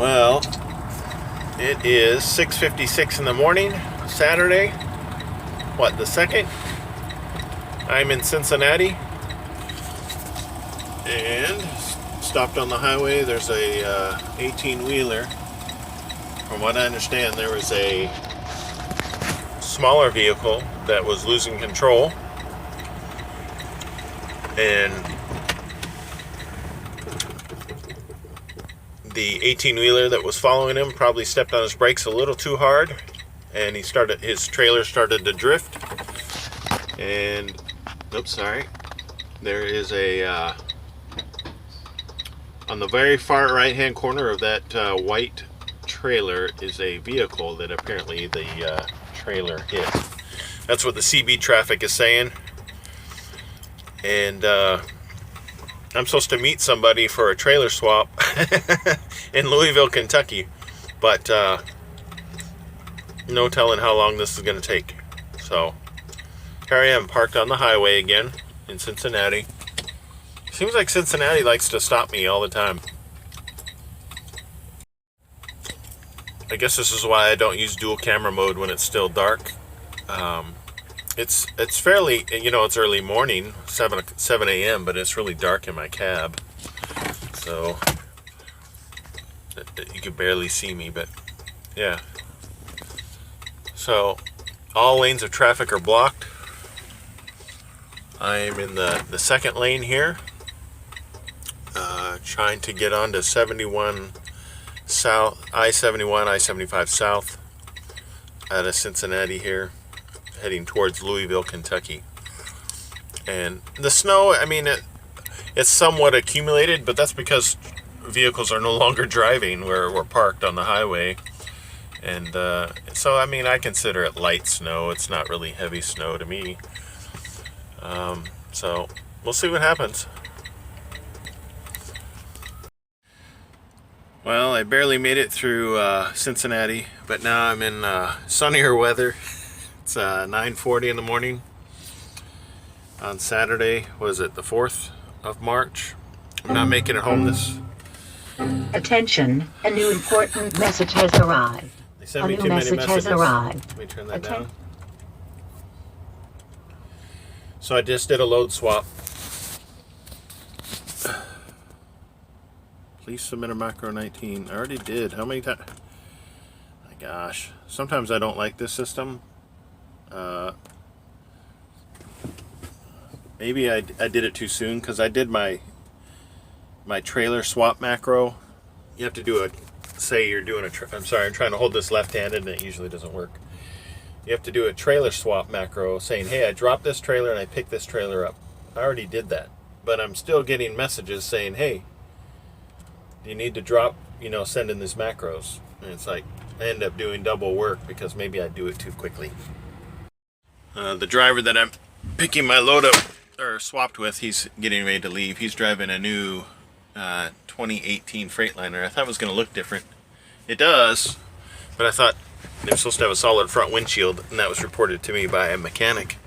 Well, it is 6:56 in the morning, Saturday. What, the 2nd? I'm in Cincinnati and stopped on the highway. There's a 18-wheeler. From what I understand, there was a smaller vehicle that was losing control, and the 18-wheeler that was following him probably stepped on his brakes a little too hard, and his trailer started to drift. And oops, sorry. There is a on the very far right-hand corner of that white trailer is a vehicle that apparently the trailer hit. That's what the CB traffic is saying. And I'm supposed to meet somebody for a trailer swap in Louisville, Kentucky, but no telling how long this is going to take. So here I am, parked on the highway again in Cincinnati. Seems like Cincinnati likes to stop me all the time. I guess this is why I don't use dual camera mode when it's still dark. It's fairly, it's early morning, 7 a.m., but it's really dark in my cab. So you can barely see me, but yeah. So all lanes of traffic are blocked. I am in the second lane here, trying to get onto 71 South, I-71, I-75 South out of Cincinnati here, heading towards Louisville, Kentucky. And the snow, it's somewhat accumulated, but that's because vehicles are no longer driving where we're parked on the highway. And so, I consider it light snow. It's not really heavy snow to me. So we'll see what happens. Well, I barely made it through Cincinnati, but now I'm in sunnier weather. It's 9:40 in the morning on Saturday. Was it the 4th of March? I'm not making it home this. Attention, a new important message has arrived. They sent me too many messages. Let me turn that down. So I just did a load swap. Please submit a macro 19. I already did. How many times? My gosh. Sometimes I don't like this system. Maybe I did it too soon, because I did my trailer swap macro. You have to do say you're doing I'm sorry, I'm trying to hold this left-handed and it usually doesn't work. You have to do a trailer swap macro saying, hey, I dropped this trailer and I picked this trailer up. I already did that, but I'm still getting messages saying, hey, you need to drop, send in these macros. And it's like, I end up doing double work because maybe I do it too quickly. The driver that I'm picking my load up or swapped with, he's getting ready to leave. He's driving a new 2018 Freightliner. I thought it was going to look different. It does, but I thought they were supposed to have a solid front windshield, and that was reported to me by a mechanic.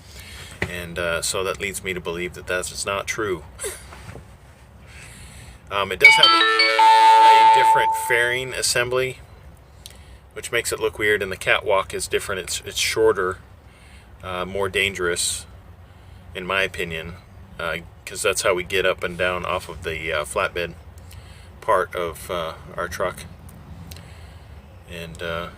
And so that leads me to believe that that's just not true. It does have a different fairing assembly, which makes it look weird, and the catwalk is different. It's shorter, more dangerous, in my opinion, because that's how we get up and down off of the flatbed part of our truck. And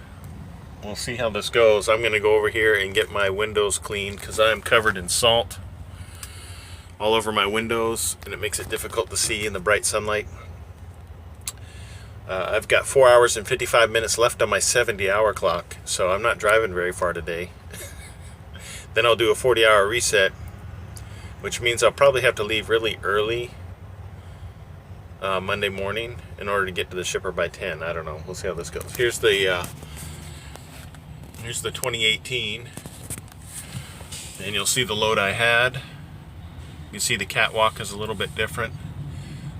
we'll see how this goes. I'm going to go over here and get my windows cleaned because I am covered in salt all over my windows, and it makes it difficult to see in the bright sunlight. I've got 4 hours and 55 minutes left on my 70-hour clock, so I'm not driving very far today. Then I'll do a 40-hour reset, which means I'll probably have to leave really early Monday morning in order to get to the shipper by 10. I don't know. We'll see how this goes. Here's the 2018, and you'll see the load I had. You see the catwalk is a little bit different.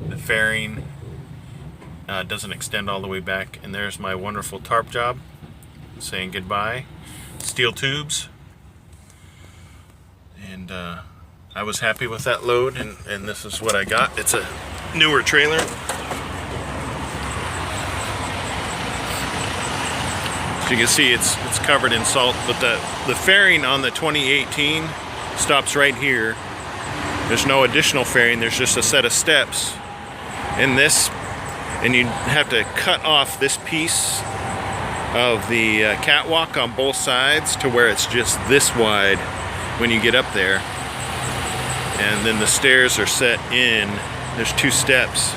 The fairing doesn't extend all the way back, and there's my wonderful tarp job saying goodbye. Steel tubes, and I was happy with that load, and this is what I got. It's a newer trailer. So you can see it's covered in salt, but the fairing on the 2018 stops right here. There's no additional fairing, there's just a set of steps in this, and you have to cut off this piece of the catwalk on both sides to where it's just this wide when you get up there. And then the stairs are set in, there's 2 steps,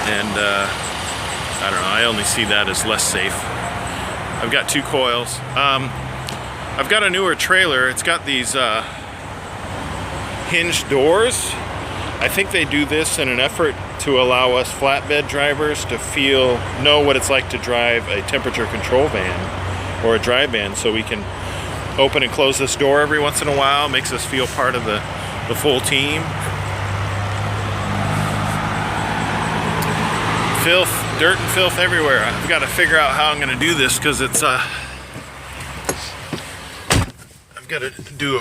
and I don't know, I only see that as less safe. I've got 2 coils. I've got a newer trailer. It's got these hinged doors. I think they do this in an effort to allow us flatbed drivers to know what it's like to drive a temperature control van or a dry van, so we can open and close this door every once in a while. Makes us feel part of the full team. Filth, dirt and filth everywhere. I've got to figure out how I'm going to do this, because it's I've got to do a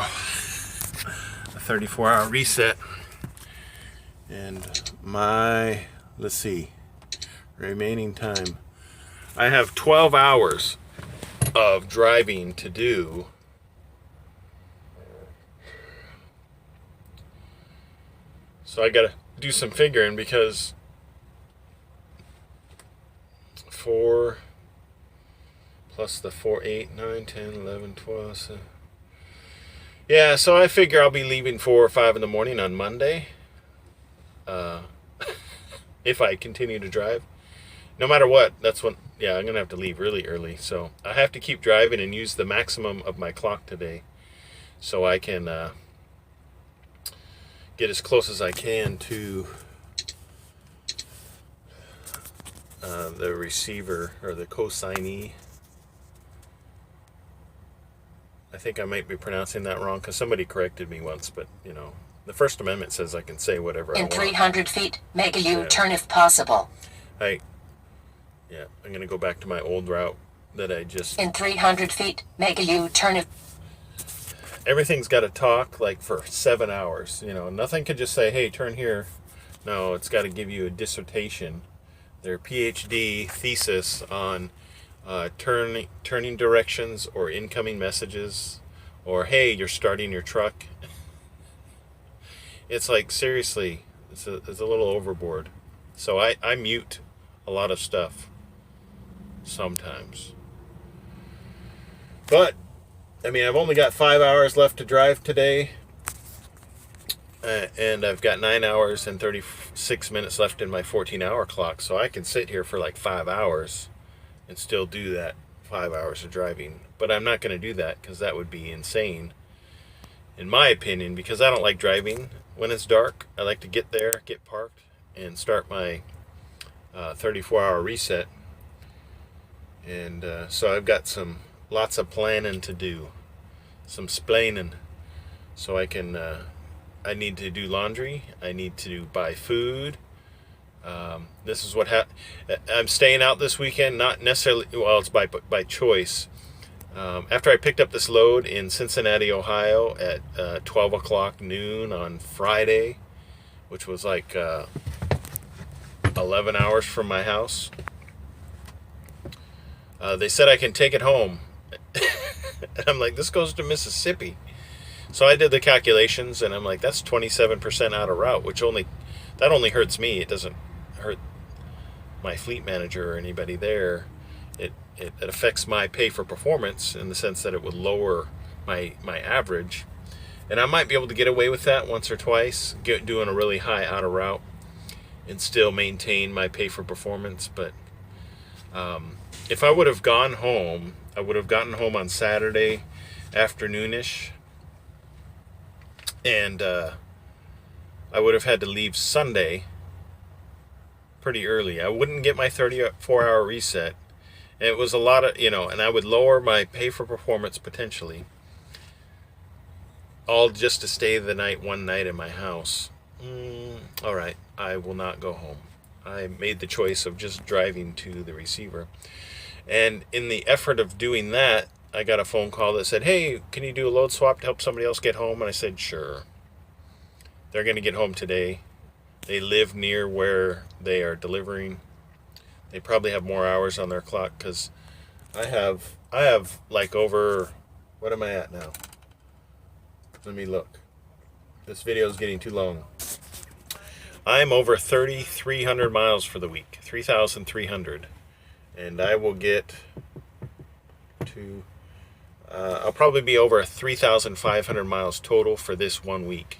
34-hour reset, and let's see, remaining time, I have 12 hours of driving to do. So I got to do some figuring, because 4 plus the 4, 8, 9, 10, 11, 12. So yeah, so I figure I'll be leaving 4 or 5 in the morning on Monday. If I continue to drive. No matter what, that's when, yeah, I'm going to have to leave really early. So I have to keep driving and use the maximum of my clock today, so I can get as close as I can to the receiver, or the co-signee. I think I might be pronouncing that wrong, because somebody corrected me once, but you know, the First Amendment says I can say whatever I want. In 300 feet, make a U-turn if possible. Yeah, I'm going to go back to my old route that I just... In 300 feet, make a U-turn if... Everything's got to talk like for 7 hours, you know. Nothing can just say, hey, turn here. No, it's got to give you a dissertation, their PhD thesis on turning directions or incoming messages, or hey, you're starting your truck. It's like, seriously, it's a little overboard. So I mute a lot of stuff sometimes. But I mean, I've only got 5 hours left to drive today, and I've got 9 hours and 36 minutes left in my 14-hour clock, so I can sit here for like 5 hours and still do that 5 hours of driving. But I'm not going to do that, because that would be insane, in my opinion, because I don't like driving when it's dark. I like to get there, get parked, and start my 34-hour reset. And so I've got lots of planning to do, some splaining, so I can I need to do laundry, I need to buy food. This is what I'm staying out this weekend, not necessarily, well, it's by choice. After I picked up this load in Cincinnati, Ohio at 12 o'clock noon on Friday, which was like 11 hours from my house, they said I can take it home. And I'm like, this goes to Mississippi. So I did the calculations, and I'm like, that's 27% out of route, which only hurts me. It doesn't hurt my fleet manager or anybody there. It affects my pay for performance in the sense that it would lower my average. And I might be able to get away with that once or twice, doing a really high out of route, and still maintain my pay for performance. But if I would have gone home, I would have gotten home on Saturday afternoonish, and I would have had to leave Sunday pretty early. I wouldn't get my 34-hour reset. And it was a lot of, and I would lower my pay for performance potentially, all just to stay one night in my house. All right, I will not go home. I made the choice of just driving to the receiver. And in the effort of doing that, I got a phone call that said, hey, can you do a load swap to help somebody else get home? And I said, sure. They're going to get home today. They live near where they are delivering. They probably have more hours on their clock, because I have like over, what am I at now? Let me look. This video is getting too long. I'm over 3,300 miles for the week, 3,300, and I will get to. I'll probably be over 3,500 miles total for this 1 week,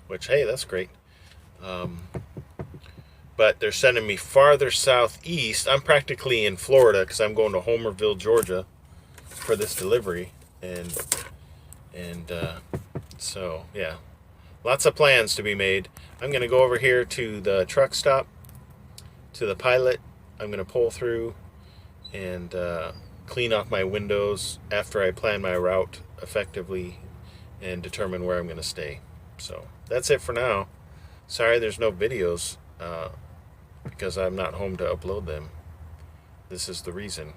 which, hey, that's great. But they're sending me farther southeast. I'm practically in Florida because I'm going to Homerville, Georgia, for this delivery, and so yeah, lots of plans to be made. I'm gonna go over here to the truck stop, to the Pilot. I'm gonna pull through and clean off my windows after I plan my route effectively and determine where I'm gonna stay. So that's it for now. Sorry there's no videos because I'm not home to upload them. This is the reason.